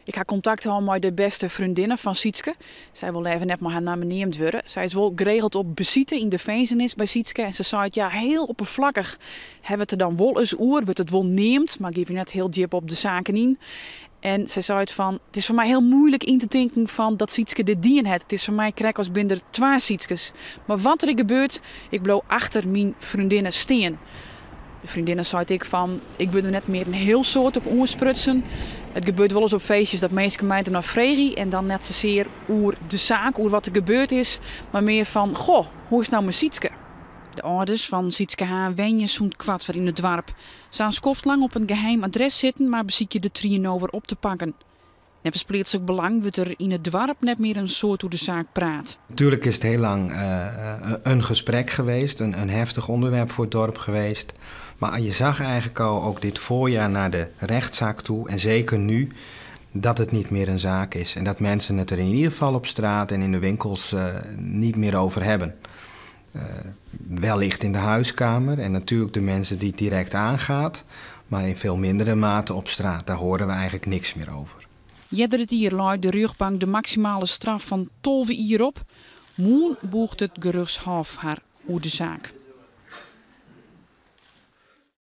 Ik ga contact houden met de beste vriendinnen van Sietske. Zij wil even net maar haar naam neemt worden. Zij is wel geregeld op bezitten in de Vezenis bij Sietske. En ze zei het, ja, heel oppervlakkig hebben we het er dan wel eens oer. Het wel neemt, maar geef je net heel diep op de zaken in. En ze zei het van, het is voor mij heel moeilijk in te denken van dat Sietske dit dien heeft. Het is voor mij krek als binder 2 Sietskes. Maar wat er gebeurt, ik blijf achter mijn vriendinnen staan. De vriendinnen zei ik van, ik wil er net meer een heel soort op oersprutsen. Het gebeurt wel eens op feestjes dat mensen mij er naar vregen en dan net zozeer over de zaak, over wat er gebeurd is, maar meer van, goh, hoe is nou mijn Sietske? De ouders van Sietske H. wenjen zo'n kwart voor in het dorp. Ze aan skoft lang op een geheim adres zitten, maar beziek je de trien over op te pakken. En verspreekt zich belang dat er in het dorp net meer een soort hoe de zaak praat. Natuurlijk is het heel lang een gesprek geweest, een heftig onderwerp voor het dorp geweest. Maar je zag eigenlijk al ook dit voorjaar naar de rechtszaak toe, en zeker nu, dat het niet meer een zaak is. En dat mensen het er in ieder geval op straat en in de winkels niet meer over hebben. Wellicht in de huiskamer en natuurlijk de mensen die het direct aangaat, maar in veel mindere mate op straat. Daar horen we eigenlijk niks meer over. Jedder het hier luidt de rechtbank de maximale straf van 12 jaar op. Moen boegt het gerechtshof haar over de zaak.